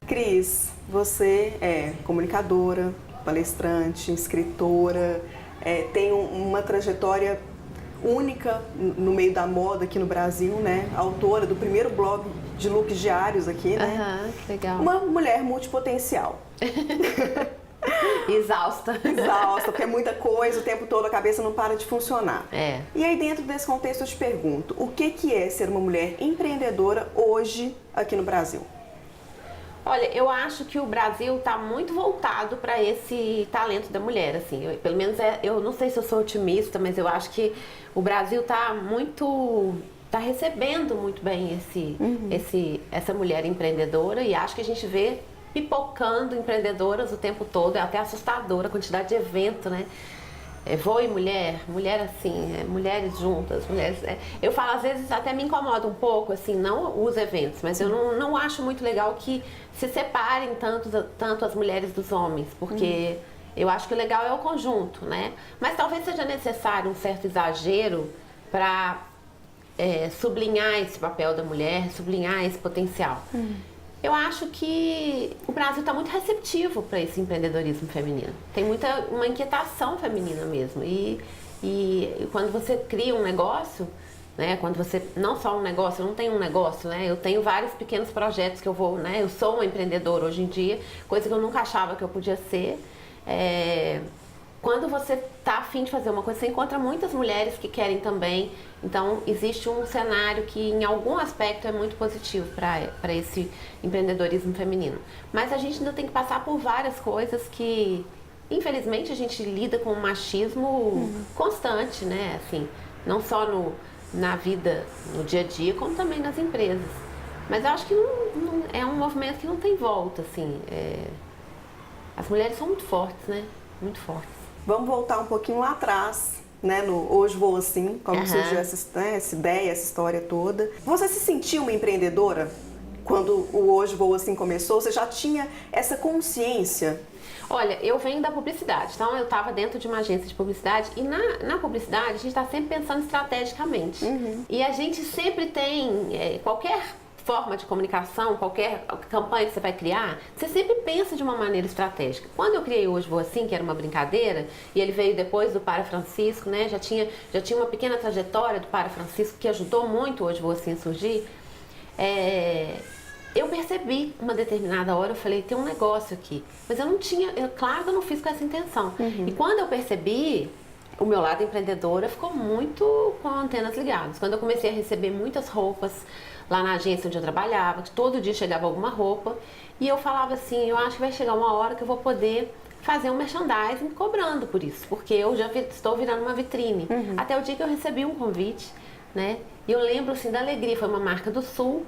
Cris, você é comunicadora, palestrante, escritora, tem uma trajetória única no meio da moda aqui no Brasil, né? Autora do primeiro blog de looks diários aqui, né? Que legal. Uma mulher multipotencial. Exausta. Exausta, porque é muita coisa, o tempo todo a cabeça não para de funcionar. E aí dentro desse contexto eu te pergunto, o que é ser uma mulher empreendedora hoje aqui no Brasil? Olha, eu acho que o Brasil está muito voltado para esse talento da mulher, assim. Pelo menos eu não sei se eu sou otimista, mas eu acho que o Brasil está recebendo muito bem essa mulher empreendedora, e acho que a gente vê pipocando empreendedoras o tempo todo. É até assustadora a quantidade de evento, né? Voe mulher assim, mulheres juntas, mulheres... Eu falo, às vezes até me incomoda um pouco, assim, não os eventos, mas eu não acho muito legal que se separem tanto as mulheres dos homens, porque eu acho que o legal é o conjunto, né? Mas talvez seja necessário um certo exagero para sublinhar esse papel da mulher, sublinhar esse potencial. Eu acho que o Brasil está muito receptivo para esse empreendedorismo feminino. Tem uma inquietação feminina mesmo. E quando você cria um negócio, né? Quando você, não só um negócio, eu não tenho um negócio, né? Eu tenho vários pequenos projetos que eu vou, né? Eu sou uma empreendedora hoje em dia, coisa que eu nunca achava que eu podia ser. Quando você está a fim de fazer uma coisa, você encontra muitas mulheres que querem também. Então, existe um cenário que, em algum aspecto, é muito positivo para esse empreendedorismo feminino. Mas a gente ainda tem que passar por várias coisas que, infelizmente, a gente lida com um machismo constante, né? Assim, não só na vida, no dia a dia, como também nas empresas. Mas eu acho que é um movimento que não tem volta, assim. As mulheres são muito fortes, né? Muito fortes. Vamos voltar um pouquinho lá atrás, né, no Hoje Vou Assim, como surgiu essa ideia, essa história toda. Você se sentiu uma empreendedora quando o Hoje Vou Assim começou? Você já tinha essa consciência? Olha, eu venho da publicidade, então eu estava dentro de uma agência de publicidade, e na publicidade a gente está sempre pensando estrategicamente. E a gente sempre tem, qualquer forma de comunicação, qualquer campanha que você vai criar, você sempre pensa de uma maneira estratégica. Quando eu criei Hoje Vou Assim, que era uma brincadeira, e ele veio depois do Para Francisco, né? Já tinha uma pequena trajetória do Para Francisco que ajudou muito o Hoje Vou Assim a surgir. Eu percebi uma determinada hora, eu falei, tem um negócio aqui. Mas eu não tinha, claro que eu não fiz com essa intenção. E quando eu percebi, o meu lado empreendedora ficou muito com antenas ligadas. Quando eu comecei a receber muitas roupas lá na agência onde eu trabalhava, que todo dia chegava alguma roupa, e eu falava assim, eu acho que vai chegar uma hora que eu vou poder fazer um merchandising cobrando por isso, porque eu já estou virando uma vitrine. Até o dia que eu recebi um convite, né? E eu lembro assim da alegria, foi uma marca do Sul,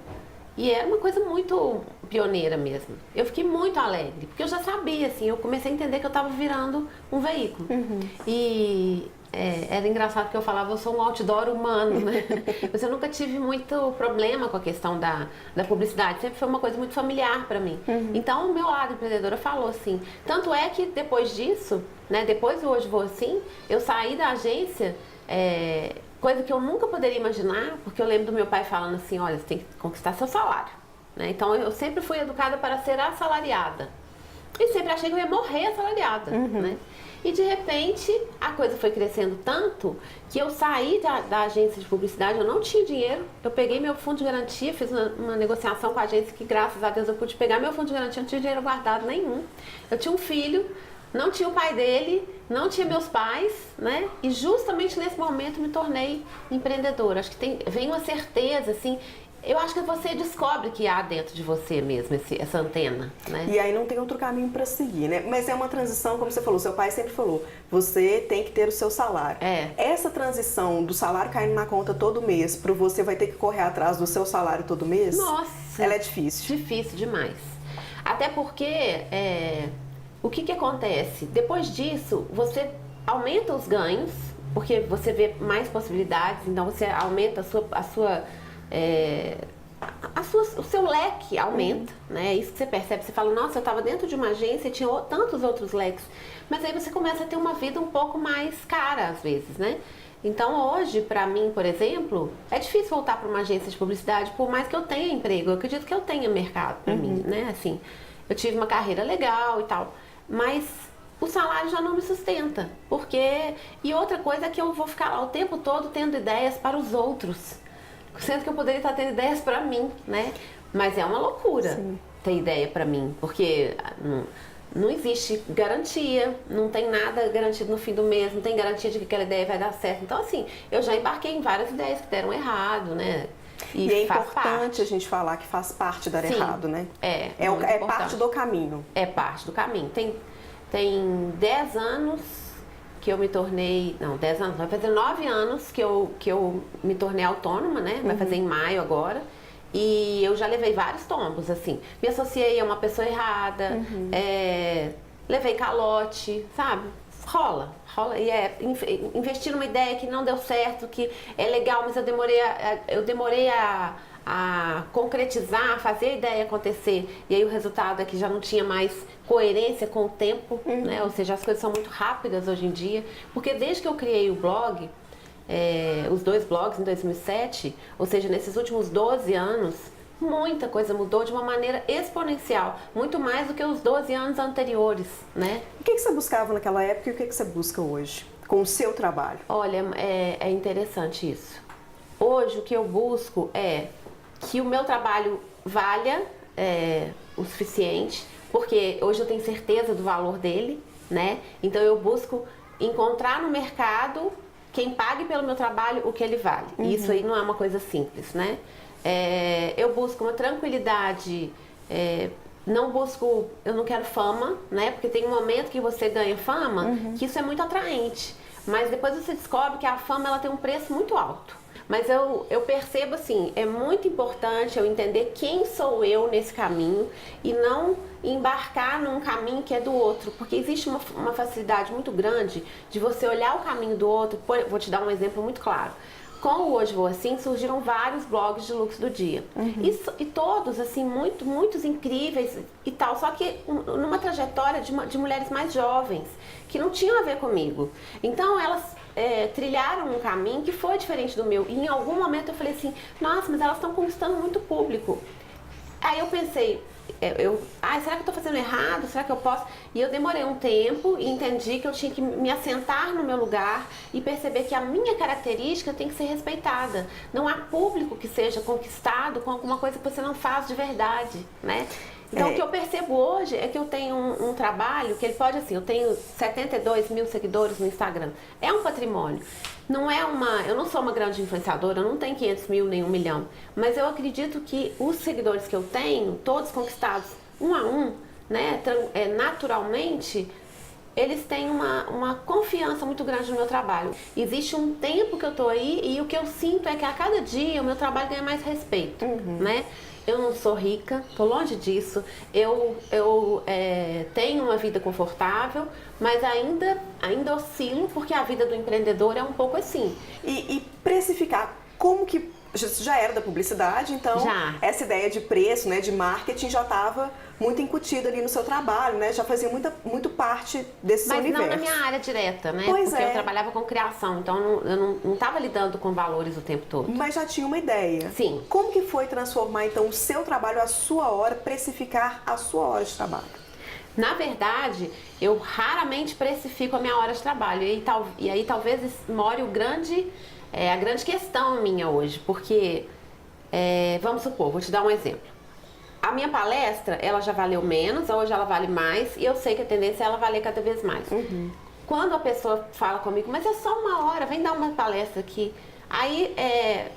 e era uma coisa muito pioneira mesmo. Eu fiquei muito alegre, porque eu já sabia, assim, eu comecei a entender que eu estava virando um veículo. E era engraçado que eu falava, eu sou um outdoor humano, né? Mas eu nunca tive muito problema com a questão da publicidade, sempre foi uma coisa muito familiar para mim. Então o meu lado empreendedora falou assim, tanto é que depois disso, né, depois do Hoje Vou Assim, eu saí da agência, coisa que eu nunca poderia imaginar, porque eu lembro do meu pai falando assim, olha, você tem que conquistar seu salário, né? Então eu sempre fui educada para ser assalariada. E sempre achei que eu ia morrer assalariada, né? E de repente a coisa foi crescendo tanto que eu saí da agência de publicidade, eu não tinha dinheiro, eu peguei meu fundo de garantia, fiz uma negociação com a agência que graças a Deus eu pude pegar meu fundo de garantia, não tinha dinheiro guardado nenhum. Eu tinha um filho, não tinha o pai dele, não tinha meus pais, né? E justamente nesse momento me tornei empreendedora. Acho que vem uma certeza, assim. Eu acho que você descobre que há dentro de você mesmo essa antena, né? E aí não tem outro caminho para seguir, né? Mas é uma transição, como você falou, seu pai sempre falou, você tem que ter o seu salário. Essa transição do salário caindo na conta todo mês, para você vai ter que correr atrás do seu salário todo mês? Nossa! Ela é difícil. Difícil demais. Até porque, o que acontece? Depois disso, você aumenta os ganhos, porque você vê mais possibilidades, então você aumenta o seu leque aumenta, né? Isso que você percebe, você fala, nossa, eu estava dentro de uma agência e tinha tantos outros leques, mas aí você começa a ter uma vida um pouco mais cara às vezes, né? Então hoje, para mim, por exemplo, é difícil voltar para uma agência de publicidade, por mais que eu tenha emprego, eu acredito que eu tenha mercado para mim, né? Assim, eu tive uma carreira legal e tal, mas o salário já não me sustenta, porque... E outra coisa é que eu vou ficar lá o tempo todo tendo ideias para os outros, sendo que eu poderia estar tendo ideias para mim, né? Mas é uma loucura ter ideia para mim, porque não existe garantia, não tem nada garantido no fim do mês, não tem garantia de que aquela ideia vai dar certo. Então, assim, eu já embarquei em várias ideias que deram errado, né? E é importante a gente falar que faz parte dar errado, né? É parte do caminho. É parte do caminho. Tem 10 anos que eu me tornei... Não, 10 anos, vai fazer 9 anos que eu me tornei autônoma, né? Vai fazer em maio agora. E eu já levei vários tombos, assim. Me associei a uma pessoa errada, levei calote, sabe? Rola. E investir numa ideia que não deu certo, que é legal, mas eu demorei a concretizar, a fazer a ideia acontecer. E aí o resultado é que já não tinha mais coerência com o tempo, né? Ou seja, as coisas são muito rápidas hoje em dia. Porque desde que eu criei o blog... os 2 blogs em 2007, ou seja, nesses últimos 12 anos, muita coisa mudou de uma maneira exponencial, muito mais do que os 12 anos anteriores, né? O que você buscava naquela época e o que você busca hoje, com o seu trabalho? Olha, é interessante isso. Hoje o que eu busco é que o meu trabalho valha o suficiente, porque hoje eu tenho certeza do valor dele, né? Então eu busco encontrar no mercado quem pague pelo meu trabalho o que ele vale. E isso aí não é uma coisa simples, né? Eu busco uma tranquilidade, eu não quero fama, né? Porque tem um momento que você ganha fama, que isso é muito atraente. Mas depois você descobre que a fama ela tem um preço muito alto. Mas eu percebo assim, é muito importante eu entender quem sou eu nesse caminho e não embarcar num caminho que é do outro, porque existe uma facilidade muito grande de você olhar o caminho do outro. Vou te dar um exemplo muito claro. Com o Hoje Vou Assim, surgiram vários blogs de looks do dia. E todos, assim, muitos incríveis e tal, só que numa trajetória de mulheres mais jovens, que não tinham a ver comigo. Então, elas trilharam um caminho que foi diferente do meu. E em algum momento eu falei assim, nossa, mas elas estão conquistando muito público. Aí eu pensei... será que eu estou fazendo errado? Será que eu posso? E eu demorei um tempo e entendi que eu tinha que me assentar no meu lugar e perceber que a minha característica tem que ser respeitada. Não há público que seja conquistado com alguma coisa que você não faz de verdade, né? Então o que eu percebo hoje é que eu tenho um trabalho que ele pode assim, eu tenho 72 mil seguidores no Instagram. É um patrimônio. Eu não sou uma grande influenciadora, eu não tenho 500 mil nem 1 milhão, mas eu acredito que os seguidores que eu tenho, todos conquistados um a um, né, naturalmente, eles têm uma confiança muito grande no meu trabalho. Existe um tempo que eu tô aí e o que eu sinto é que a cada dia o meu trabalho ganha mais respeito, né? Eu não sou rica, tô longe disso. Eu tenho uma vida confortável, mas ainda oscilo, porque a vida do empreendedor é um pouco assim. E precificar, como que... Já era da publicidade, então essa ideia de preço, né, de marketing já estava muito incutida ali no seu trabalho, né? Já fazia muito parte desse seu universo. Mas não na minha área direta, né? Pois porque eu trabalhava com criação, então eu não estava lidando com valores o tempo todo. Mas já tinha uma ideia. Sim. Como que foi transformar então o seu trabalho, a sua hora, precificar a sua hora de trabalho? Na verdade, eu raramente precifico a minha hora de trabalho. E aí talvez more a grande questão minha hoje, porque, vamos supor, vou te dar um exemplo. A minha palestra, ela já valeu menos, hoje ela vale mais, e eu sei que a tendência é ela valer cada vez mais. Quando a pessoa fala comigo, mas é só 1 hora, vem dar uma palestra aqui. Aí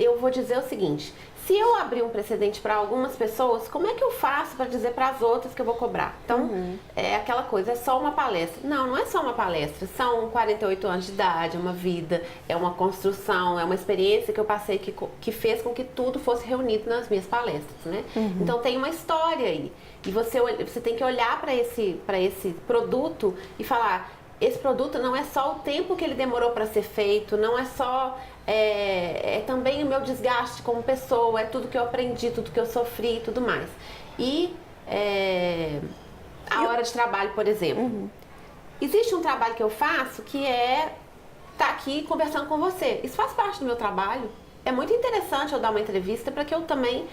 eu vou dizer o seguinte, se eu abrir um precedente para algumas pessoas, como é que eu faço para dizer para as outras que eu vou cobrar? Então, é aquela coisa, é só uma palestra. Não, não é só uma palestra, são 48 anos de idade, é uma vida, é uma construção, é uma experiência que eu passei que fez com que tudo fosse reunido nas minhas palestras, né? Então, tem uma história aí. E você tem que olhar para esse produto e falar, esse produto não é só o tempo que ele demorou para ser feito, não é só... É também o meu desgaste como pessoa, é tudo que eu aprendi, tudo que eu sofri e tudo mais. E a hora de trabalho, por exemplo. Existe um trabalho que eu faço que é estar aqui conversando com você. Isso faz parte do meu trabalho, é muito interessante eu dar uma entrevista para que eu também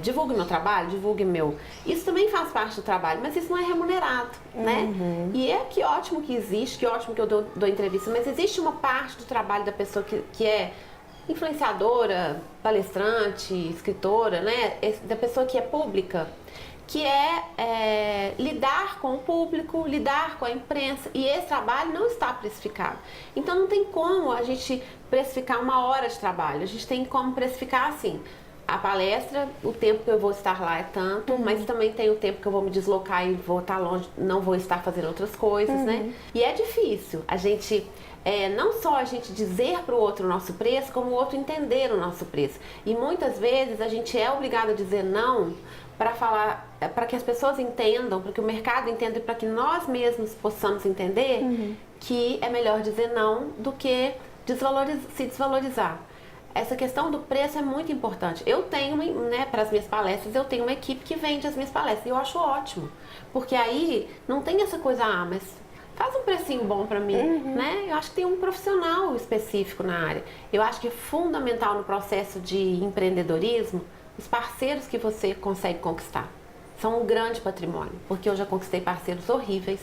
divulgue meu trabalho, divulgue meu... Isso também faz parte do trabalho, mas isso não é remunerado, né? E que ótimo que existe, que ótimo que eu dou entrevista, mas existe uma parte do trabalho da pessoa que é influenciadora, palestrante, escritora, né? Da pessoa que é pública, que é lidar com o público, lidar com a imprensa, e esse trabalho não está precificado. Então não tem como a gente precificar uma hora de trabalho, a gente tem como precificar assim, a palestra, o tempo que eu vou estar lá é tanto, mas também tem o tempo que eu vou me deslocar e vou estar longe, não vou estar fazendo outras coisas, né? E é difícil a gente... não só a gente dizer para o outro o nosso preço, como o outro entender o nosso preço. E muitas vezes a gente é obrigado a dizer não para falar, para que as pessoas entendam, para que o mercado entenda e para que nós mesmos possamos entender que é melhor dizer não do que se desvalorizar. Essa questão do preço é muito importante. Eu tenho, né, para as minhas palestras, eu tenho uma equipe que vende as minhas palestras e eu acho ótimo, porque aí não tem essa coisa, mas faz um precinho bom para mim, né? Eu acho que tem um profissional específico na área. Eu acho que é fundamental no processo de empreendedorismo os parceiros que você consegue conquistar. São um grande patrimônio, porque eu já conquistei parceiros horríveis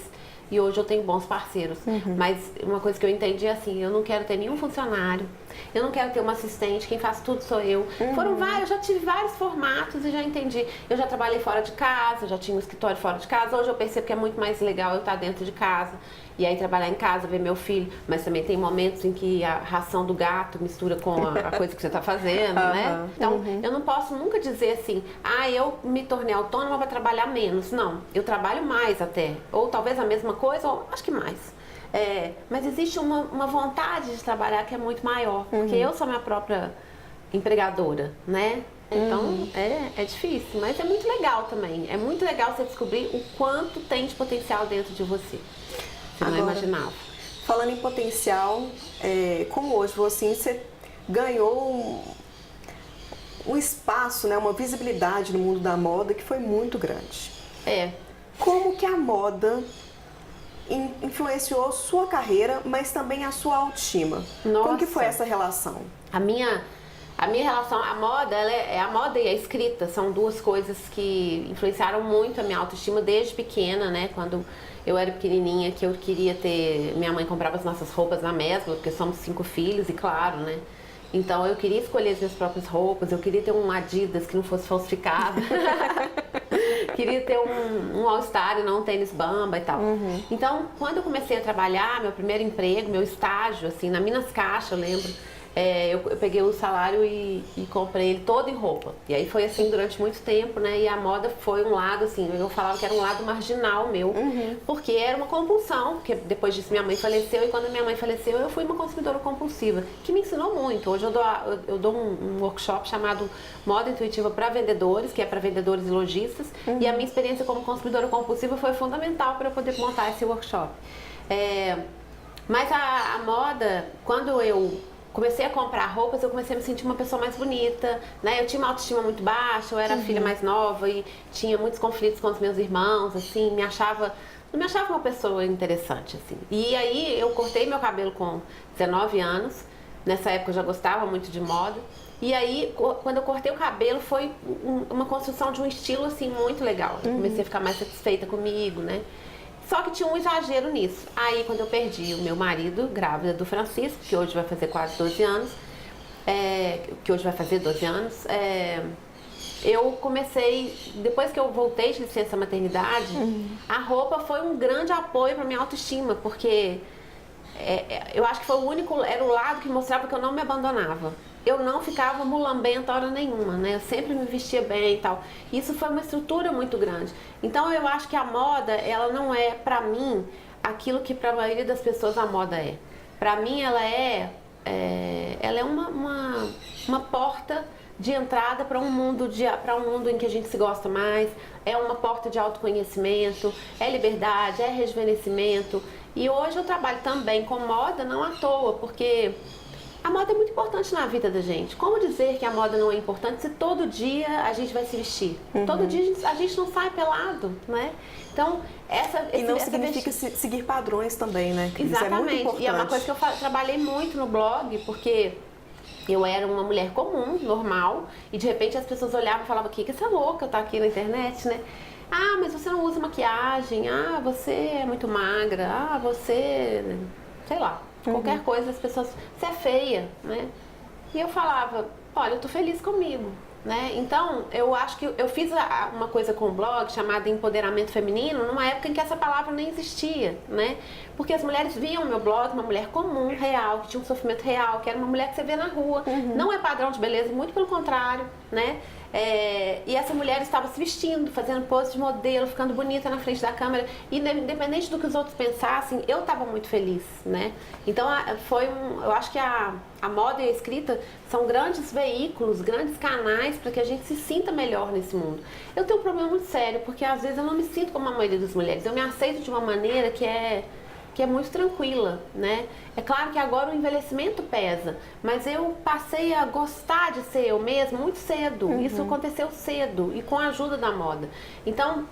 e hoje eu tenho bons parceiros. Mas uma coisa que eu entendi é assim, eu não quero ter nenhum funcionário, eu não quero ter uma assistente, quem faz tudo sou eu. Foram vários, eu já tive vários formatos e já entendi. Eu já trabalhei fora de casa, já tinha um escritório fora de casa, hoje eu percebo que é muito mais legal eu estar dentro de casa. E aí trabalhar em casa, ver meu filho, mas também tem momentos em que a ração do gato mistura com a coisa que você está fazendo, né? Então, eu não posso nunca dizer assim, eu me tornei autônoma para trabalhar menos. Não, eu trabalho mais até, ou talvez a mesma coisa, ou acho que mais. Mas existe uma vontade de trabalhar que é muito maior, porque eu sou minha própria empregadora, né? Então, é difícil, mas é muito legal também. É muito legal você descobrir o quanto tem de potencial dentro de você. Agora, não imaginava. Falando em potencial, como hoje você ganhou um espaço, né, uma visibilidade no mundo da moda que foi muito grande. Como que a moda influenciou sua carreira, mas também a sua autoestima? Nossa. Como que foi essa relação? A minha relação à moda, a moda e a escrita são duas coisas que influenciaram muito a minha autoestima desde pequena, né? Quando eu era pequenininha, que eu queria ter... Minha mãe comprava as nossas roupas na mesma, porque somos 5 filhos, e claro, né? Então eu queria escolher as minhas próprias roupas, eu queria ter um Adidas que não fosse falsificado. Queria ter um All-Star e não um tênis Bamba e tal. Então, quando eu comecei a trabalhar, meu primeiro emprego, meu estágio, assim, na Minas Caixa, eu lembro, eu peguei o salário e comprei ele todo em roupa. E aí foi assim durante muito tempo, né? E a moda foi um lado, assim, eu falava que era um lado marginal meu, porque era uma compulsão, porque depois disso minha mãe faleceu, e quando minha mãe faleceu eu fui uma consumidora compulsiva, que me ensinou muito. Hoje eu dou um workshop chamado Moda Intuitiva para Vendedores, que é para vendedores e lojistas, e a minha experiência como consumidora compulsiva foi fundamental para eu poder montar esse workshop. Mas a moda, quando eu comecei a comprar roupas, eu comecei a me sentir uma pessoa mais bonita, né? Eu tinha uma autoestima muito baixa, eu era a filha mais nova e tinha muitos conflitos com os meus irmãos, assim, não me achava uma pessoa interessante, assim. E aí eu cortei meu cabelo com 19 anos, nessa época eu já gostava muito de moda, e aí quando eu cortei o cabelo foi uma construção de um estilo, assim, muito legal. Eu comecei a ficar mais satisfeita comigo, né? Só que tinha um exagero nisso. Aí, quando eu perdi o meu marido, grávida do Francisco, que hoje vai fazer quase 12 anos, eu comecei, depois que eu voltei de licença maternidade, a roupa foi um grande apoio para minha autoestima, porque eu acho que foi era o lado que mostrava que eu não me abandonava. Eu não ficava mulambenta hora nenhuma, né? Eu sempre me vestia bem e tal. Isso foi uma estrutura muito grande. Então eu acho que a moda, ela não é, pra mim, aquilo que pra maioria das pessoas a moda é. Pra mim ela é uma porta de entrada para um mundo em que a gente se gosta mais, é uma porta de autoconhecimento, é liberdade, é rejuvenescimento. E hoje eu trabalho também com moda, não à toa, porque a moda é muito importante na vida da gente. Como dizer que a moda não é importante se todo dia a gente vai se vestir? Todo dia a gente não sai pelado, né? Então, não significa seguir padrões também, né? Exatamente. Isso é muito importante. E é uma coisa que eu trabalhei muito no blog, porque Eu era uma mulher comum, normal, e de repente as pessoas olhavam e falavam, que essa louca tá aqui na internet, né? Ah, mas você não usa maquiagem, ah, você é muito magra, ah, você, sei lá, qualquer coisa, as pessoas, você é feia, né? E eu falava, olha, eu tô feliz comigo, né? Então, eu acho que eu fiz uma coisa com o blog chamada Empoderamento Feminino numa época em que essa palavra nem existia, né? Porque as mulheres viam o meu blog, uma mulher comum, real, que tinha um sofrimento real, que era uma mulher que você vê na rua. Não é padrão de beleza, muito pelo contrário, né? E essa mulher estava se vestindo, fazendo pose de modelo, ficando bonita na frente da câmera. E independente do que os outros pensassem, eu estava muito feliz, né? Então, eu acho que a moda e a escrita são grandes veículos, grandes canais para que a gente se sinta melhor nesse mundo. Eu tenho um problema muito sério, porque às vezes eu não me sinto como a maioria das mulheres. Eu me aceito de uma maneira que é muito tranquila, né? É claro que agora o envelhecimento pesa, mas eu passei a gostar de ser eu mesma muito cedo. Isso aconteceu cedo e com a ajuda da moda. Então,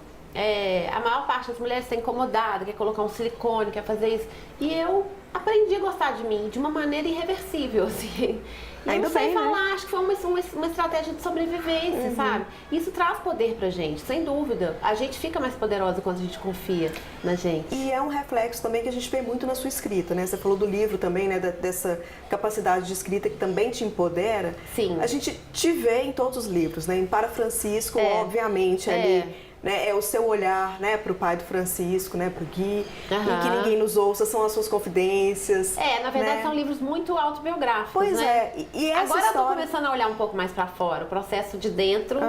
a maior parte das mulheres está incomodada, quer colocar um silicone, quer fazer isso. E eu aprendi a gostar de mim de uma maneira irreversível, assim. Eu não sei falar, acho que foi uma estratégia de sobrevivência, sabe? Isso traz poder pra gente, sem dúvida. A gente fica mais poderosa quando a gente confia na gente. E é um reflexo também que a gente vê muito na sua escrita, né? Você falou do livro também, né? Dessa capacidade de escrita que também te empodera. Sim. A gente te vê em todos os livros, né? Em Para Francisco, obviamente, ali... Né, é o seu olhar, né, para o pai do Francisco, né, para o Gui, em que ninguém nos ouça, são as suas confidências. Na verdade, né? São livros muito autobiográficos, pois né? E essa agora história... eu tô começando a olhar um pouco mais para fora. O processo de dentro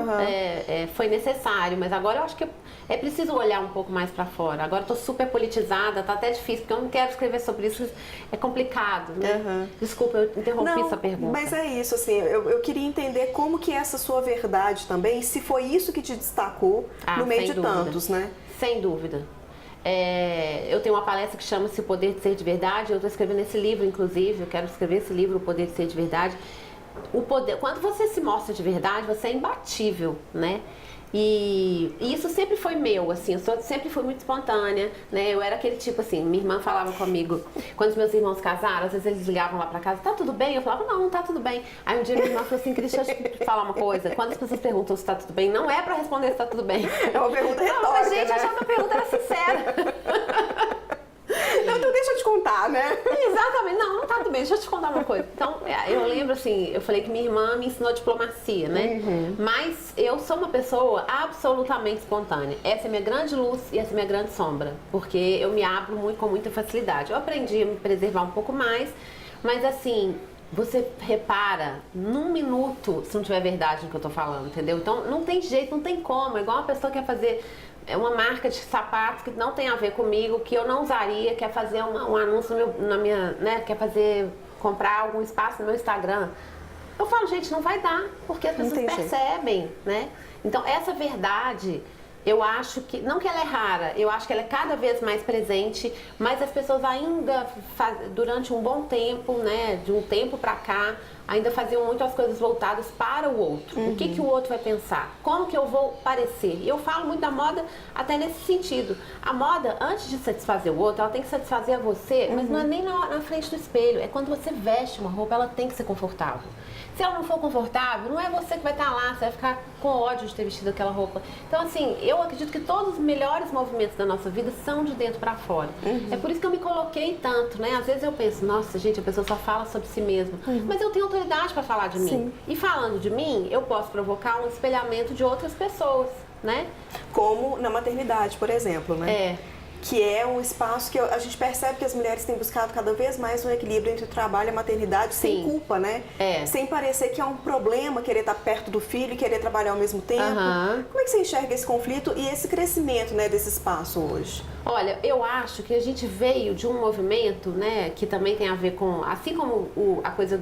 foi necessário, mas agora eu acho que é preciso olhar um pouco mais para fora. Agora eu tô super politizada, tá até difícil, porque eu não quero escrever sobre isso, é complicado, né? Desculpa, eu interrompi essa pergunta. Mas é isso, assim, eu queria entender como que essa sua verdade também, se foi isso que te destacou no meio de tantos, né? Sem dúvida. Eu tenho uma palestra que chama-se O Poder de Ser de Verdade. Eu estou escrevendo esse livro, inclusive. Eu quero escrever esse livro, O Poder de Ser de Verdade. Quando você se mostra de verdade, você é imbatível, né? E isso sempre foi meu, assim, eu sempre fui muito espontânea, né? Eu era aquele tipo assim, minha irmã falava comigo, quando os meus irmãos casaram, às vezes eles ligavam lá pra casa, tá tudo bem? Eu falava, não tá tudo bem. Aí um dia minha irmã falou assim, Cris, deixa eu te falar uma coisa, quando as pessoas perguntam se tá tudo bem, não é pra responder se tá tudo bem. É uma pergunta retórica, não, mas gente, eu achava que a pergunta era sincera. Então deixa eu te contar, né? Exatamente, não tá tudo bem, deixa eu te contar uma coisa. Então, eu lembro assim, eu falei que minha irmã me ensinou diplomacia, né? Mas eu sou uma pessoa absolutamente espontânea. Essa é minha grande luz e essa é minha grande sombra, porque eu me abro com muita facilidade. Eu aprendi a me preservar um pouco mais, mas assim, você repara num minuto se não tiver verdade no que eu tô falando, entendeu? Então, não tem jeito, não tem como. É igual uma pessoa que quer fazer uma marca de sapatos que não tem a ver comigo, que eu não usaria, quer fazer um anúncio na minha, né, quer comprar algum espaço no meu Instagram. Eu falo, gente, não vai dar, porque as pessoas percebem, né? Então, essa verdade, eu acho que, não que ela é rara, eu acho que ela é cada vez mais presente, mas as pessoas ainda, durante um bom tempo, né, de um tempo pra cá, ainda faziam muito as coisas voltadas para o outro. O que o outro vai pensar? Como que eu vou parecer? E eu falo muito da moda até nesse sentido. A moda, antes de satisfazer o outro, ela tem que satisfazer a você, mas não é nem na frente do espelho. É quando você veste uma roupa, ela tem que ser confortável. Se ela não for confortável, não é você que vai estar lá, você vai ficar com ódio de ter vestido aquela roupa. Então, assim, eu acredito que todos os melhores movimentos da nossa vida são de dentro para fora. É por isso que eu me coloquei tanto, né? Às vezes eu penso, nossa, gente, a pessoa só fala sobre si mesma. Mas eu tenho autoridade para falar de mim. E falando de mim, eu posso provocar um espelhamento de outras pessoas, né? Como na maternidade, por exemplo, né? Que é um espaço que a gente percebe que as mulheres têm buscado cada vez mais um equilíbrio entre o trabalho e a maternidade sem culpa, né? Sem parecer que é um problema querer estar perto do filho e querer trabalhar ao mesmo tempo. Como é que você enxerga esse conflito e esse crescimento, né, desse espaço hoje? Olha, eu acho que a gente veio de um movimento, né, que também tem a ver com, assim como a coisa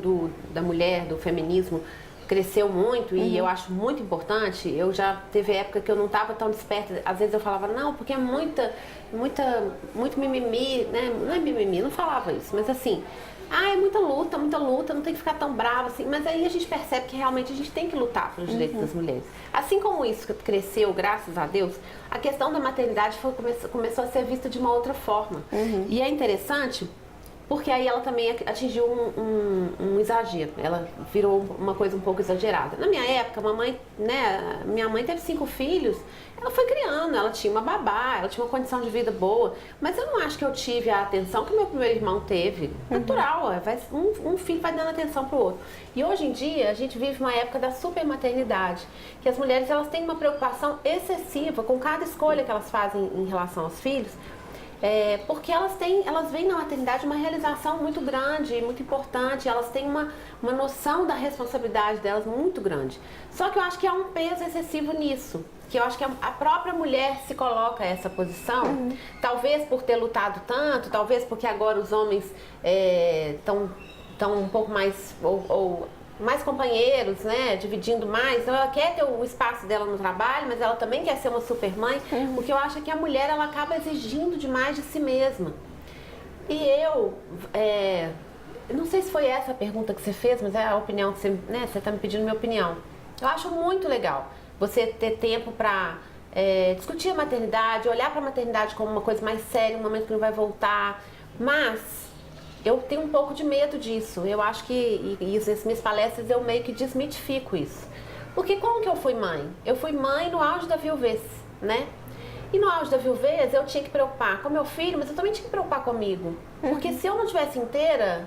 da mulher, do feminismo, cresceu muito e eu acho muito importante. Eu já teve época que eu não estava tão desperta. Às vezes eu falava, não, porque é muito mimimi, né? Não é mimimi, não falava isso, mas assim, é muita luta, não tem que ficar tão brava assim. Mas aí a gente percebe que realmente a gente tem que lutar pelos direitos das mulheres. Assim como isso cresceu, graças a Deus, a questão da maternidade começou a ser vista de uma outra forma. E é interessante porque aí ela também atingiu um exagero, ela virou uma coisa um pouco exagerada. Na minha época, minha mãe teve 5 filhos, ela foi criando, ela tinha uma babá, ela tinha uma condição de vida boa, mas eu não acho que eu tive a atenção que o meu primeiro irmão teve. Natural, um filho vai dando atenção pro outro. E hoje em dia, a gente vive uma época da supermaternidade, que as mulheres elas têm uma preocupação excessiva com cada escolha que elas fazem em relação aos filhos, porque elas veem na maternidade uma realização muito grande, muito importante, elas têm uma noção da responsabilidade delas muito grande. Só que eu acho que há um peso excessivo nisso, que eu acho que a própria mulher se coloca a essa posição, talvez por ter lutado tanto, talvez porque agora os homens estão um pouco mais, ou mais companheiros, né, dividindo mais, então ela quer ter o espaço dela no trabalho, mas ela também quer ser uma super mãe, porque eu acho que a mulher, ela acaba exigindo demais de si mesma. E eu não sei se foi essa a pergunta que você fez, mas é a opinião que você tá me pedindo minha opinião. Eu acho muito legal você ter tempo para discutir a maternidade, olhar para a maternidade como uma coisa mais séria, um momento que não vai voltar, mas eu tenho um pouco de medo disso. Eu acho que, nas minhas palestras, eu meio que desmitifico isso. Porque como que eu fui mãe? Eu fui mãe no auge da viuvez, né? E no auge da viuvez, eu tinha que preocupar com meu filho, mas eu também tinha que preocupar comigo. Porque se eu não estivesse inteira...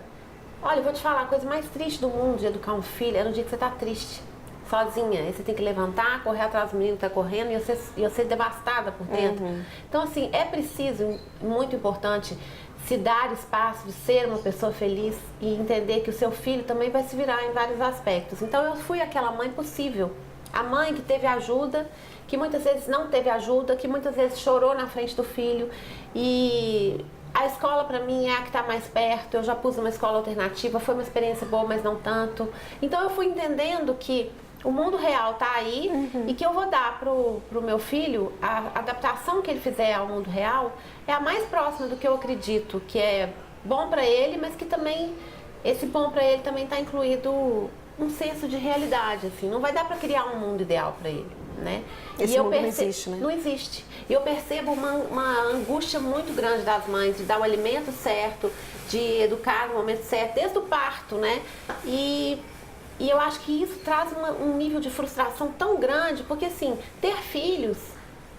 Olha, eu vou te falar, a coisa mais triste do mundo de educar um filho é no dia que você tá triste, sozinha. Aí você tem que levantar, correr atrás do menino que tá correndo e eu ser devastada por dentro. Então, assim, é preciso, muito importante, se dar espaço de ser uma pessoa feliz e entender que o seu filho também vai se virar em vários aspectos. Então eu fui aquela mãe possível, a mãe que teve ajuda, que muitas vezes não teve ajuda, que muitas vezes chorou na frente do filho, e a escola para mim é a que está mais perto. Eu já pus uma escola alternativa, foi uma experiência boa, mas não tanto. Então eu fui entendendo que o mundo real tá aí e que eu vou dar pro meu filho a adaptação que ele fizer ao mundo real é a mais próxima do que eu acredito que é bom para ele, mas que também esse bom para ele também tá incluído um senso de realidade, assim. Não vai dar para criar um mundo ideal para ele, né? Esse mundo não existe, né? Não existe. E eu percebo uma angústia muito grande das mães de dar o alimento certo, de educar no momento certo, desde o parto, né? E eu acho que isso traz um nível de frustração tão grande, porque assim, ter filhos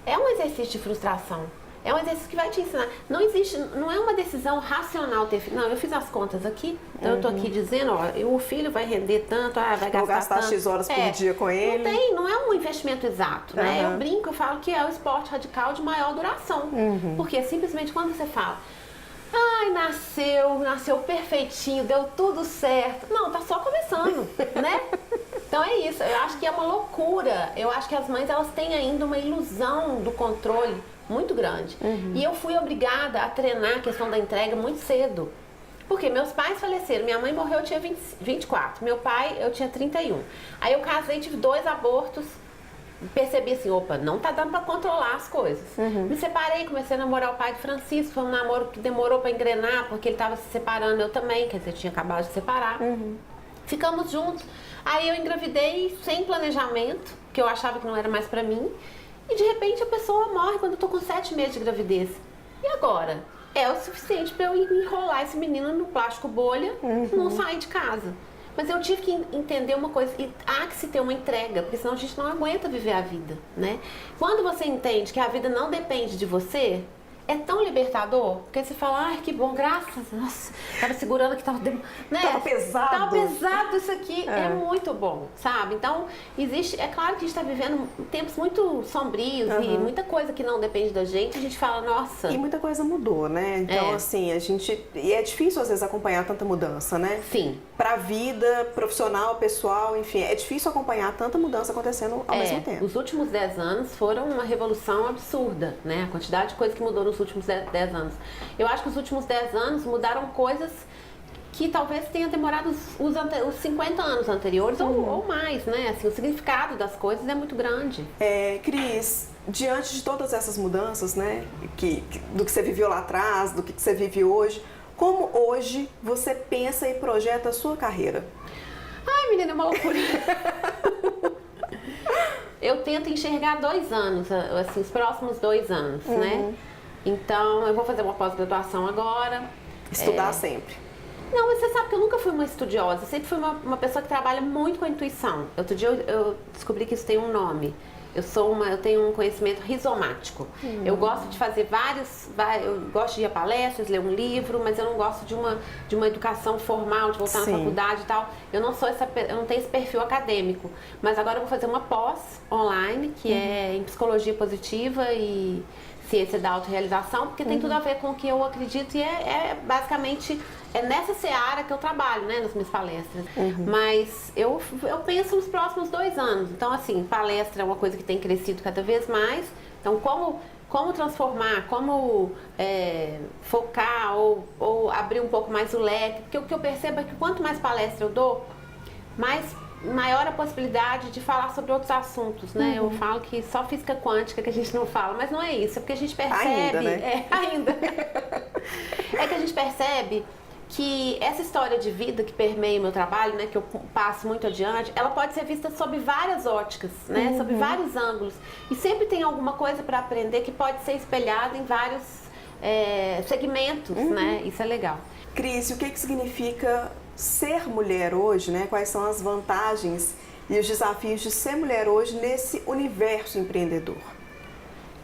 é um exercício de frustração. É um exercício que vai te ensinar. Não existe, não é uma decisão racional ter filho. Não, eu fiz as contas aqui, então eu tô aqui dizendo, ó, o filho vai render tanto, vai gastar X horas por dia com ele. Não é um investimento exato, né? Eu brinco, eu falo que é o esporte radical de maior duração. Porque simplesmente quando você fala, ai, nasceu perfeitinho, deu tudo certo. Não, tá só começando, né? Então é isso, eu acho que é uma loucura. Eu acho que as mães, elas têm ainda uma ilusão do controle muito grande. E eu fui obrigada a treinar a questão da entrega muito cedo. Porque meus pais faleceram, minha mãe morreu, eu tinha 24, meu pai, eu tinha 31. Aí eu casei, tive 2 abortos, percebi assim, opa, não tá dando pra controlar as coisas. Me separei, comecei a namorar o pai de Francisco, foi um namoro que demorou pra engrenar, porque ele tava se separando, eu também, quer dizer, tinha acabado de separar. Ficamos juntos, aí eu engravidei sem planejamento, que eu achava que não era mais pra mim, e de repente a pessoa morre quando eu tô com 7 meses de gravidez. E agora? É o suficiente pra eu enrolar esse menino no plástico bolha, não sair de casa. Mas eu tive que entender uma coisa, e há que se ter uma entrega, porque senão a gente não aguenta viver a vida, né? Quando você entende que a vida não depende de você, é tão libertador, porque você fala, ai, que bom, graças, nossa, tava segurando que tava, né? Tava pesado. Tava pesado isso aqui, é muito bom, sabe? Então, é claro que a gente tá vivendo tempos muito sombrios e muita coisa que não depende da gente, a gente fala, nossa... E muita coisa mudou, né? Então, assim, e é difícil às vezes acompanhar tanta mudança, né? Sim. Pra vida profissional, pessoal, enfim, é difícil acompanhar tanta mudança acontecendo ao mesmo tempo. Os últimos 10 anos foram uma revolução absurda, né? A quantidade de coisa que mudou nos últimos 10 anos. Eu acho que os últimos 10 anos mudaram coisas que talvez tenha demorado os 50 anos anteriores ou mais, né? Assim, o significado das coisas é muito grande. Cris, diante de todas essas mudanças, né? Do que você viveu lá atrás, do que você vive hoje, como hoje você pensa e projeta a sua carreira? Ai, menina, é uma loucura. Eu tento enxergar 2 anos, assim, os próximos 2 anos, né? Então, eu vou fazer uma pós-graduação agora. Estudar sempre. Não, mas você sabe que eu nunca fui uma estudiosa, eu sempre fui uma pessoa que trabalha muito com a intuição. Outro dia eu descobri que isso tem um nome. Eu tenho um conhecimento rizomático. Eu gosto de fazer eu gosto de ir a palestras, ler um livro, mas eu não gosto de uma educação formal, de voltar na faculdade e tal. Eu não tenho esse perfil acadêmico. Mas agora eu vou fazer uma pós online, que é em psicologia positiva e ciência da autorrealização, porque tem tudo a ver com o que eu acredito e basicamente nessa seara que eu trabalho, né, nas minhas palestras. Mas eu penso nos próximos 2 anos. Então, assim, palestra é uma coisa que tem crescido cada vez mais. Então, como transformar, como focar ou abrir um pouco mais o leque. Porque o que eu percebo é que quanto mais palestra eu dou, maior a possibilidade de falar sobre outros assuntos, né? Eu falo que só física quântica que a gente não fala, mas não é isso, é porque a gente percebe... Ainda, né? Ainda. É que a gente percebe que essa história de vida que permeia o meu trabalho, né, que eu passo muito adiante, ela pode ser vista sob várias óticas, né, sob vários ângulos. E sempre tem alguma coisa para aprender que pode ser espelhada em vários segmentos, né? Isso é legal. Cris, o que significa ser mulher hoje, né? Quais são as vantagens e os desafios de ser mulher hoje nesse universo empreendedor?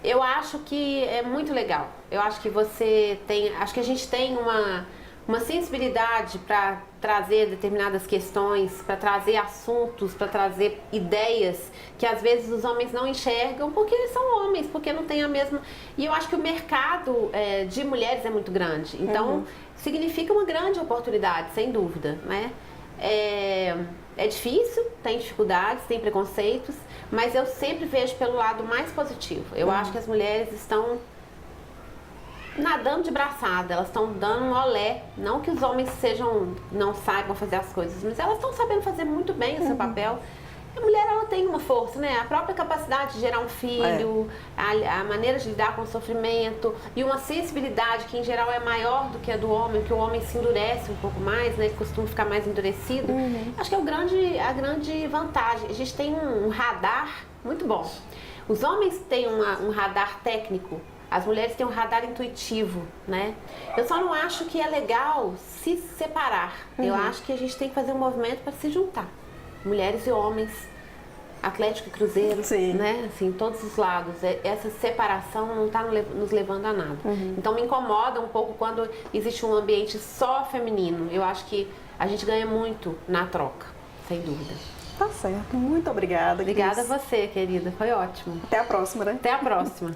Eu acho que é muito legal. Eu acho que acho que a gente tem uma sensibilidade para trazer determinadas questões, para trazer assuntos, para trazer ideias que às vezes os homens não enxergam porque eles são homens, porque não tem a mesma... E eu acho que o mercado de mulheres é muito grande, então significa uma grande oportunidade, sem dúvida, né? É difícil, tem dificuldades, tem preconceitos, mas eu sempre vejo pelo lado mais positivo. Eu acho que as mulheres estão nadando de braçada, elas estão dando um olé, não que os homens não saibam fazer as coisas, mas elas estão sabendo fazer muito bem o seu papel. A mulher, ela tem uma força, né? A própria capacidade de gerar um filho, a maneira de lidar com o sofrimento e uma sensibilidade que em geral é maior do que a do homem, que o homem se endurece um pouco mais, né? Ele costuma ficar mais endurecido. Acho que é a grande vantagem. A gente tem um radar muito bom. Os homens têm um radar técnico, as mulheres têm um radar intuitivo, né? Eu só não acho que é legal se separar. Eu acho que a gente tem que fazer um movimento para se juntar. Mulheres e homens, Atlético e Cruzeiro, né? Assim, todos os lados. Essa separação não está nos levando a nada. Então me incomoda um pouco quando existe um ambiente só feminino. Eu acho que a gente ganha muito na troca, sem dúvida. Tá certo. Muito obrigada, Cris. Obrigada a você, querida. Foi ótimo. Até a próxima, né? Até a próxima.